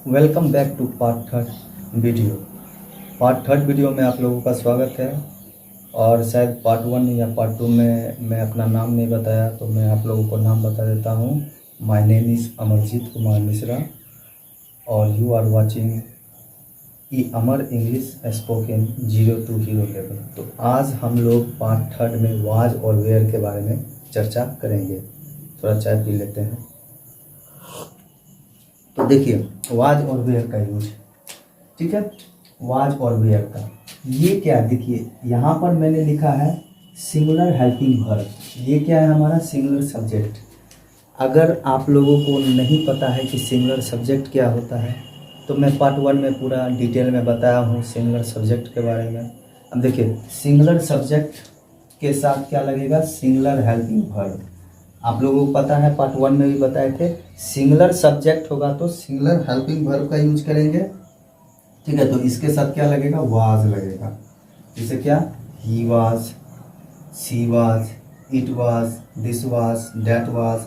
Welcome back to part third video में आप लोगों का स्वागत है। और शायद पार्ट 1 या पार्ट 2 में मैं अपना नाम नहीं बताया, तो मैं आप लोगों को नाम बता देता हूँ। My name is Amarjeet Kumar Mishra और you are watching E Amar English spoken 0 to hero level. तो आज हम लोग पार्ट थर्ड में वाज और वेयर के बारे में चर्चा करेंगे। थोड़ा चाय पी लेते हैं। तो देखिए, वाज और वेयर का यूज, ठीक है। वाज और वेयर का ये क्या, देखिए यहाँ पर मैंने लिखा है सिंगुलर हेल्पिंग वर्ब। ये क्या है, हमारा सिंगुलर सब्जेक्ट। अगर आप लोगों को नहीं पता है कि सिंगुलर सब्जेक्ट क्या होता है, तो मैं पार्ट 1 में पूरा डिटेल में बताया हूँ सिंगुलर सब्जेक्ट के बारे में। अब देखिए, सिंगुलर सब्जेक्ट के साथ क्या लगेगा, सिंगुलर हेल्पिंग वर्ब। आप लोगों को पता है, पार्ट 1 में भी बताए थे, सिंगुलर सब्जेक्ट होगा तो सिंगुलर हेल्पिंग वर्ब का यूज करेंगे, ठीक है। तो इसके साथ क्या लगेगा, वाज लगेगा। जैसे क्या, he was, she was, it was, this was, that was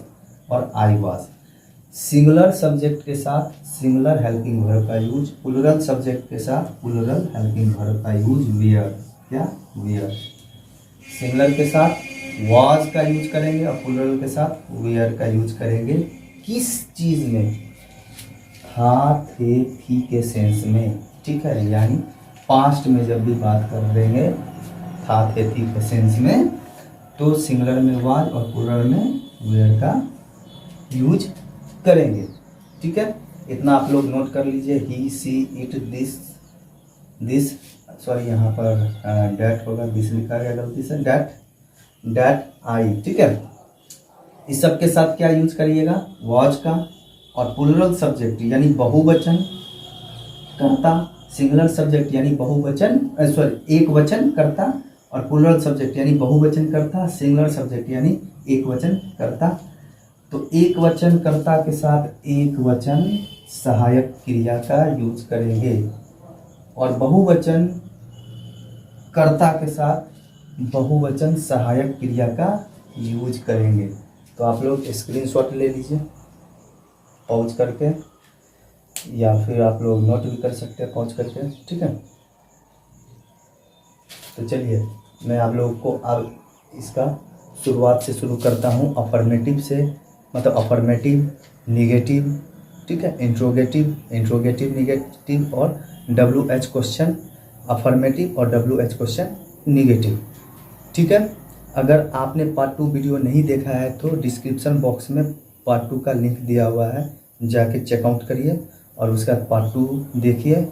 और आई वाज। सिंगुलर सब्जेक्ट के साथ सिंगुलर हेल्पिंग वर्ब का यूज, प्लूरल सब्जेक्ट के साथ प्लूरल हेल्पिंग वर्ब का यूज, वेयर, क्या, वेयर। सिंगुलर के साथ वाज का यूज करेंगे और प्लूरल के साथ वेयर का यूज करेंगे। किस चीज में, था, थे, थी के सेंस में, ठीक है। यानी पास्ट में जब भी बात कर देंगे था, थे, थी के सेंस में, तो सिंगुलर में वाज और प्लूरल में वेयर का यूज करेंगे, ठीक है। इतना आप लोग नोट कर लीजिए। ही, सी, इट, दिस सॉरी, यहाँ पर डैट होगा, दिस लिखा गया गलती से, डैट, आई, ठीक है। इस सब के साथ क्या यूज करिएगा, वाज का। और प्लूरल सब्जेक्ट यानी बहुवचन कर्ता, सिंगुलर सब्जेक्ट यानी बहुवचन, एक वचन कर्ता, और प्लूरल सब्जेक्ट यानी बहुवचन कर्ता, सिंगुलर सब्जेक्ट यानी एक वचन कर्ता। तो एक वचन कर्ता के साथ एक वचन सहायक क्रिया का यूज करेंगे, और बहुवचन कर्ता के साथ बहुवचन सहायक क्रिया का यूज करेंगे। तो आप लोग स्क्रीनशॉट ले लीजिए पॉज करके, या फिर आप लोग नोट भी कर सकते हैं पॉज करके, ठीक है। तो चलिए, मैं आप लोगों को अब इसका शुरुआत से शुरू करता हूँ, अफर्मेटिव से, मतलब अफर्मेटिव, निगेटिव, ठीक है, इंट्रोगेटिव, निगेटिव और WH क्वेश्चन अफर्मेटिव और WH क्वेश्चन निगेटिव, ठीक है। अगर आपने पार्ट 2 वीडियो नहीं देखा है तो डिस्क्रिप्शन बॉक्स में पार्ट 2 का लिंक दिया हुआ है, जाके चेकआउट करिए और उसका पार्ट 2 देखिए,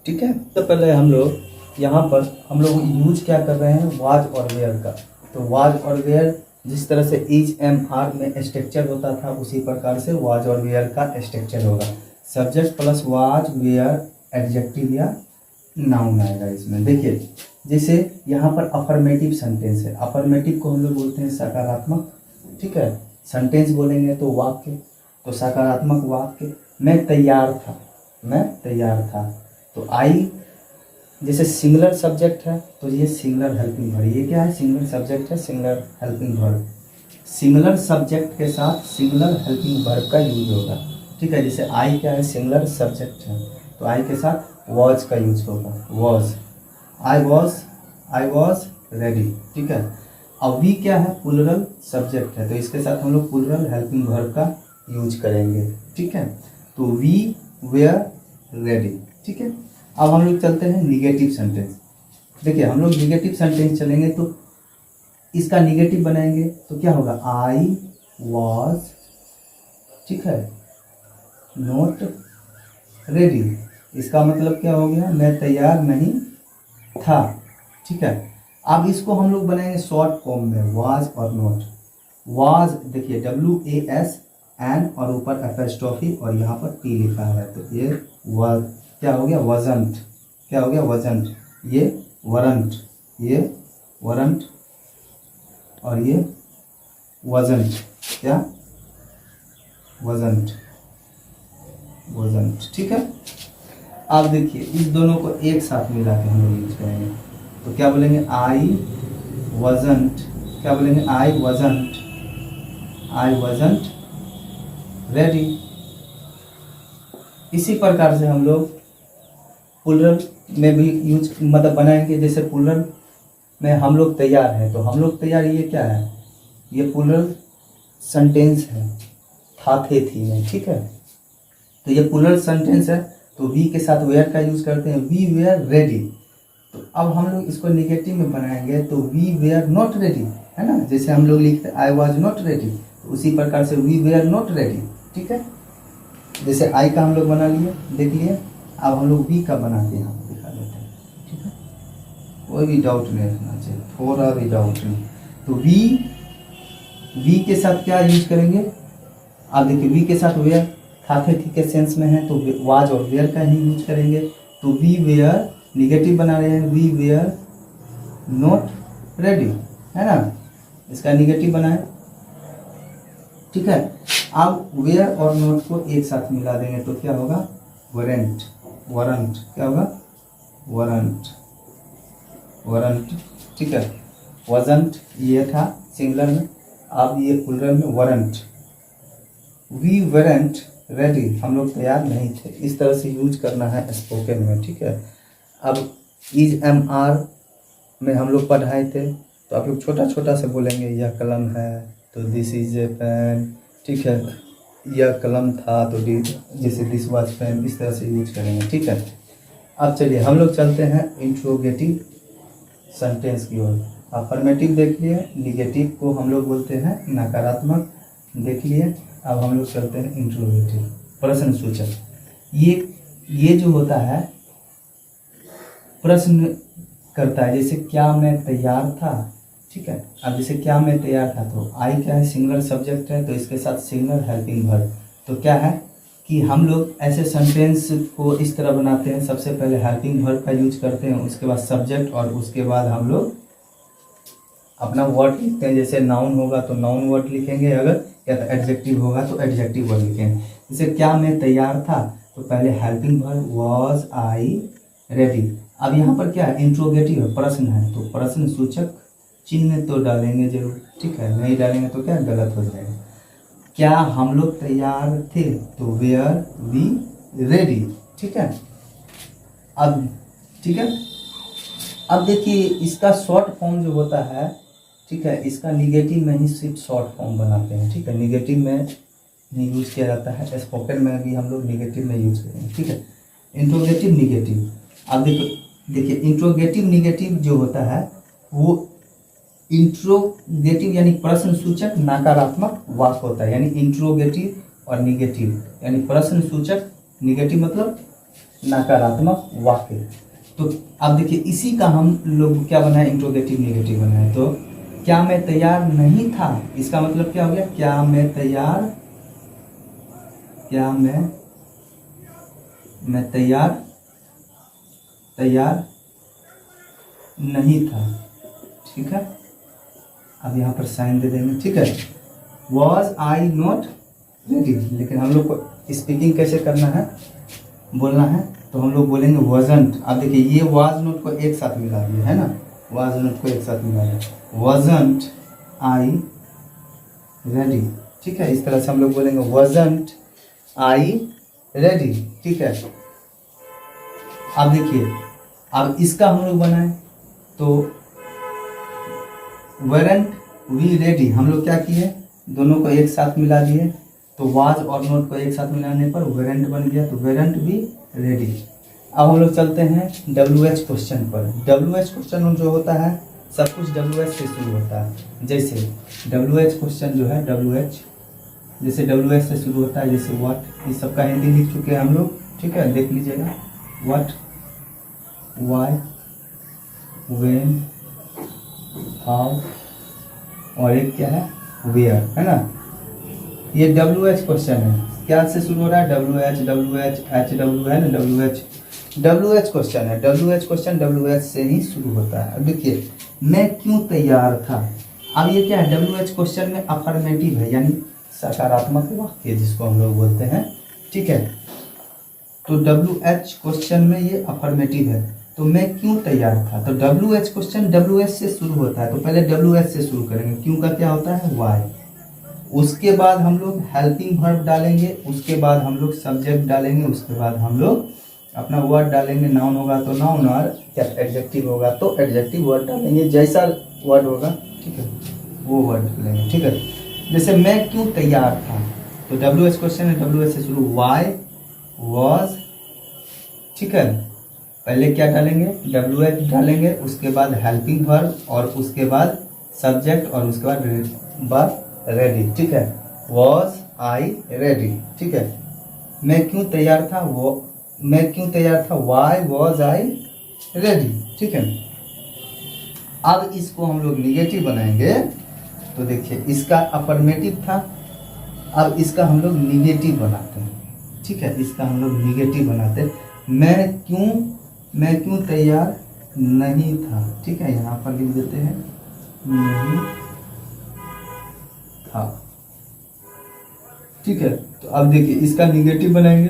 ठीक है। तो पहले हम लोग यहाँ पर यूज क्या कर रहे हैं, वाज और वेयर का। तो वाज और वेयर जिस तरह से इज, एम, आर में स्ट्रक्चर होता था, उसी प्रकार से वाज और वेयर का स्ट्रक्चर होगा। Subject plus was, were, adjective या नाउन आएगा इसमें। देखिए, जैसे यहाँ पर अफर्मेटिव सेंटेंस है, अफर्मेटिव को हम लोग बोलते हैं सकारात्मक, ठीक है। सेंटेंस बोलेंगे तो वाक्य, तो सकारात्मक वाक्य, मैं तैयार था। तो आई, जैसे सिंगुलर सब्जेक्ट है तो ये सिंगुलर हेल्पिंग वर्ब, ये क्या है, सिंगुलर सब्जेक्ट है, singular helping verb. Singular subject के साथ सिंगुलर हेल्पिंग वर्ब का यूज होगा, ठीक है। जैसे आई क्या है, सिंगुलर सब्जेक्ट है, तो आई के साथ वॉज का यूज होगा, वॉज, आई वॉज रेडी, ठीक है। अब वी क्या है, प्लूरल सब्जेक्ट है, तो इसके साथ हम लोग प्लूरल हेल्पिंग वर्ब का यूज करेंगे, ठीक है। तो वी वेयर रेडी, ठीक है। अब हम लोग चलते हैं निगेटिव सेंटेंस। देखिए, हम लोग निगेटिव सेंटेंस चलेंगे तो इसका निगेटिव बनाएंगे तो क्या होगा, आई वॉज, ठीक है, नॉट रेडी। इसका मतलब क्या हो गया, मैं तैयार नहीं था, ठीक है। अब इसको हम लोग बनाएंगे शॉर्ट फॉर्म में, वाज और नॉट। वाज देखिए, WASN और ऊपर एपोस्ट्रोफी और यहाँ पर T लिखा है, तो ये वाज क्या हो गया, वजंट, क्या हो गया, वजंट। ये वरंट और ये वजंट, क्या, वजंट, ठीक है। अब देखिए, इस दोनों को एक साथ मिला के हम लोग यूज करेंगे, तो क्या बोलेंगे, आई वजंट, क्या बोलेंगे, आई वजंट रेडी। इसी प्रकार से हम लोग प्लूरल में भी यूज मतलब बनाएंगे। जैसे प्लूरल में हम लोग तैयार हैं, तो हम लोग तैयार, ये क्या है, ये प्लूरल सेंटेंस है, था थे थी में, ठीक है। तो ये प्लूरल सेंटेंस है, तो वी के साथ वेयर का यूज करते हैं, वी वेयर रेडी। तो अब हम लोग इसको निगेटिव में बनाएंगे, तो वी वेयर नॉट रेडी, है ना। जैसे हम लोग लिखते हैं आई वॉज नॉट रेडी, तो उसी प्रकार से वी वेयर नॉट रेडी, ठीक है। जैसे आई का हम लोग बना लिए, देख लिए। अब हम लोग वी का बना के यहाँ पर दिखा देते हैं, ठीक है। कोई भी डाउट नहीं रखना चाहिए, थोड़ा भी डाउट नहीं। तो वी के साथ क्या यूज करेंगे, आप देखिए वी के साथ वेयर था थे थी के सेंस में है, तो वाज और वेयर का ही यूज करेंगे। तो वी वेयर निगेटिव बना रहे हैं, वी वेयर नॉट रेडी, है ना, इसका निगेटिव बनाए, ठीक है। अब वेयर और नॉट को एक साथ मिला देंगे तो क्या होगा, वरेंट, वरंट, क्या होगा, वरंट, वरंट, ठीक है। वजंट ये था सिंगुलर में, अब ये प्लूरल में वरंट, वी वरंट रेडी, हम लोग तैयार नहीं थे। इस तरह से यूज करना है स्पोकन में, ठीक है। अब इज एम आर में हम लोग पढ़ाए थे, तो आप लोग छोटा छोटा से बोलेंगे, यह कलम है, तो दिस इज ए पेन, ठीक है। यह कलम था, तो जैसे दिस वाज पेन, इस तरह से यूज करेंगे, ठीक है। अब चलिए हम लोग चलते हैं इंट्रोगेटिव सेंटेंस की ओर। अफर्मेटिव देख लिए, निगेटिव को हम लोग बोलते हैं नकारात्मक, देख लिए। अब हम लोग चलते हैं इंट्रोगेटिव, प्रश्न सूचक। ये जो होता है प्रश्न करता है, जैसे क्या मैं तैयार था, ठीक है। अब जैसे क्या मैं तैयार था, तो आई क्या है, सिंगुलर सब्जेक्ट है, तो इसके साथ सिंगुलर हेल्पिंग वर्ब। तो क्या है कि हम लोग ऐसे सेंटेंस को इस तरह बनाते हैं, सबसे पहले हेल्पिंग वर्ब का यूज करते हैं, उसके बाद सब्जेक्ट, और उसके बाद हम लोग अपना वर्ड लिखते हैं। जैसे नाउन होगा तो नाउन वर्ड लिखेंगे, अगर या तो एडजेक्टिव होगा तो एडजेक्टिव वर्ड लिखेंगे। जैसे क्या मैं तैयार था, तो पहले helping verb was I ready. अब यहाँ पर क्या है, इंट्रोगेटिव है, प्रश्न है, तो प्रश्न सूचक चिन्ह तो डालेंगे जरूर, ठीक है। नहीं डालेंगे तो क्या गलत हो जाएगा। क्या हम लोग तैयार थे, तो वेयर वी रेडी, ठीक है। अब ठीक है, अब देखिए इसका शॉर्ट फॉर्म जो होता है, ठीक है, इसका निगेटिव में ही सिर्फ शॉर्ट फॉर्म बनाते हैं, ठीक है। निगेटिव में नहीं यूज किया जाता है, स्पोकन में भी हम लोग निगेटिव में यूज करेंगे, ठीक है। इंट्रोगेटिव निगेटिव, अब देखिए इंट्रोगेटिव निगेटिव जो होता है वो इंट्रोगेटिव यानी प्रश्न सूचक नकारात्मक वाक्य होता है, यानी इंट्रोगेटिव और निगेटिव यानी प्रश्न सूचक, निगेटिव मतलब नकारात्मक वाक्य। तो अब देखिए इसी का हम लोग क्या बनाए, इंट्रोगेटिव निगेटिव बनाए। तो क्या मैं तैयार नहीं था, इसका मतलब क्या हो गया, क्या मैं तैयार, क्या मैं तैयार नहीं था, ठीक है। अब यहाँ पर साइन दे देंगे, ठीक है। वॉज आई नॉट रेडी, लेकिन हम लोग को स्पीकिंग कैसे करना है, बोलना है, तो हम लोग बोलेंगे वजंट। अब देखिए ये वाज नॉट को एक साथ मिला दिया है ना, वाज नॉट को एक साथ मिला दिया, वजंट आई रेडी, ठीक है। इस तरह से हम लोग बोलेंगे वजंट आई रेडी, ठीक है। अब देखिए अब इसका हम लोग बनाए, तो वेरेंट वी रेडी, हम लोग क्या किए, दोनों को एक साथ मिला दिए, तो वाज और नॉट को एक साथ मिलाने पर वेरेंट बन गया, तो वेरेंट भी रेडी। अब हम लोग चलते हैं WH क्वेश्चन पर। WH क्वेश्चन जो होता है सब कुछ WH से शुरू होता है। जैसे WH क्वेश्चन जो है WH, जैसे WH से शुरू होता है, जैसे व्हाट, ये सबका हिंदी लिख चुके हैं हम लोग, ठीक है, देख लीजिएगा। व्हाट, वाई, व्हेन, हाउ, और एक क्या है, वेयर, है ना। ये WH क्वेश्चन है, क्या से शुरू हो रहा है, WH है ना, WH क्वेश्चन है। WH क्वेश्चन WH से ही शुरू होता है। अब देखिए मैं क्यों तैयार था, अब ये क्या है, WH क्वेश्चन में अफर्मेटिव है, यानी सकारात्मक वाक्य जिसको हम लोग बोलते हैं, ठीक है। तो WH क्वेश्चन में ये अफर्मेटिव है, तो मैं क्यों तैयार था, तो WH क्वेश्चन WH से शुरू होता है, तो पहले WH से शुरू करेंगे। क्यों का क्या होता है, वाई, उसके बाद हम लोग हेल्पिंग वर्ब डालेंगे, उसके बाद हम लोग सब्जेक्ट डालेंगे, उसके बाद हम लोग अपना वर्ड डालेंगे। नाउन होगा तो नाउन और क्या एडजेक्टिव होगा तो एडजेक्टिव वर्ड डालेंगे, जैसा वर्ड होगा ठीक है वो वर्ड डालेंगे। ठीक है, जैसे मैं क्यों तैयार था, तो WH क्वेश्चन है, WH से शुरू, वाई वॉज, ठीक है। पहले क्या डालेंगे, WH डालेंगे, उसके बाद हेल्पिंग वर्ब और उसके बाद सब्जेक्ट और उसके बाद रेडी। ठीक है, वॉज आई रेडी। ठीक है, मैं क्यों तैयार था, वो मैं क्यों तैयार था, वाई वॉज आई रेडी। ठीक है, अब इसको हम लोग निगेटिव बनाएंगे, तो देखिए इसका अफर्मेटिव था, अब इसका हम लोग निगेटिव बनाते हैं। ठीक है, इसका हम लोग निगेटिव बनाते हैं, मैं क्यों तैयार नहीं था। ठीक है, यहाँ पर लिख देते हैं नहीं था। ठीक है, तो अब देखिए इसका निगेटिव बनाएंगे,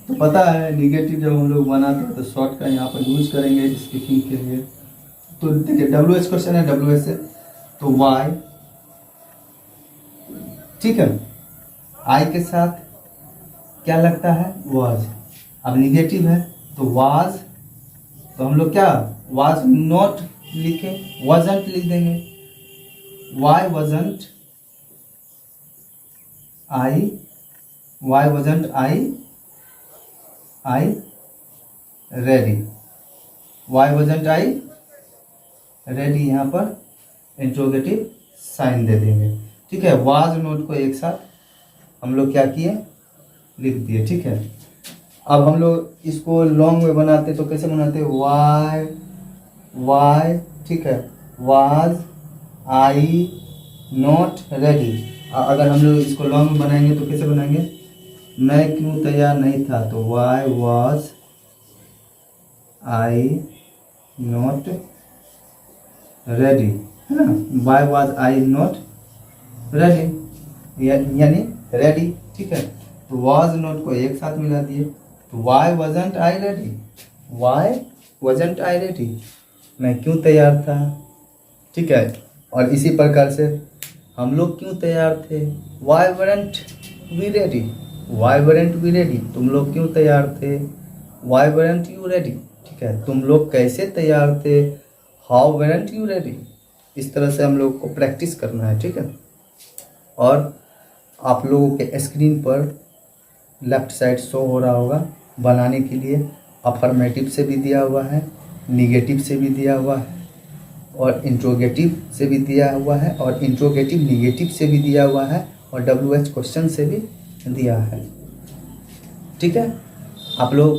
तो पता है निगेटिव जब हम लोग बनाते हैं तो शॉर्ट का यहाँ पर यूज करेंगे स्पीकिंग के लिए। तो देखिए WH क्वेश्चन है, WH से तो वाई, ठीक है, आई के साथ क्या लगता है वाज, अब निगेटिव है तो वाज, तो हम लोग क्या वाज नॉट लिखे, वाजंट लिख देंगे, why wasn't I, why wasn't I ready, why wasn't I ready, यहाँ पर इंट्रोगेटिव साइन दे देंगे। ठीक है, वाज नोट को एक साथ हम लोग क्या किए, लिख दिए। ठीक है, अब हम लोग इसको लॉन्ग में बनाते तो कैसे बनाते, वाई, ठीक है, वाज आई नॉट रेडी। अगर हम लोग इसको लॉन्ग में बनाएंगे तो कैसे बनाएंगे, मैं क्यों तैयार नहीं था, तो why was I not ready, है ना, why was I not ready यानी रेडी। ठीक है, तो वाज नॉट को एक साथ मिला दिए, तो why wasn't I ready, why wasn't I ready, मैं क्यों तैयार था। ठीक है, और इसी प्रकार से हम लोग क्यों तैयार थे, why weren't we ready, why weren't we ready, तुम लोग क्यों तैयार थे, वाई वरंट यू रेडी। ठीक है, तुम लोग कैसे तैयार थे, हाउ वरंट यू रेडी। इस तरह से हम लोग को प्रैक्टिस करना है। ठीक है, और आप लोगों के स्क्रीन पर लेफ्ट साइड शो हो रहा होगा, बनाने के लिए अफर्मेटिव से भी दिया हुआ है, निगेटिव से भी दिया हुआ है और इंट्रोगेटिव से भी दिया हुआ है और इंट्रोगेटिव निगेटिव से भी दिया हुआ है और WH क्वेश्चन से भी दिया है। ठीक है, आप लोग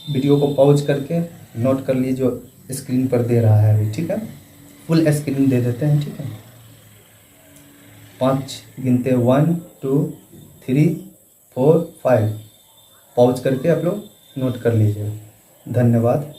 वीडियो को पॉज करके नोट कर लीजिए जो स्क्रीन पर दे रहा है अभी। ठीक है, फुल स्क्रीन दे देते हैं। ठीक है, 5 गिनते, 1 2 3 4 5, पॉज करके आप लोग नोट कर लीजिए। धन्यवाद।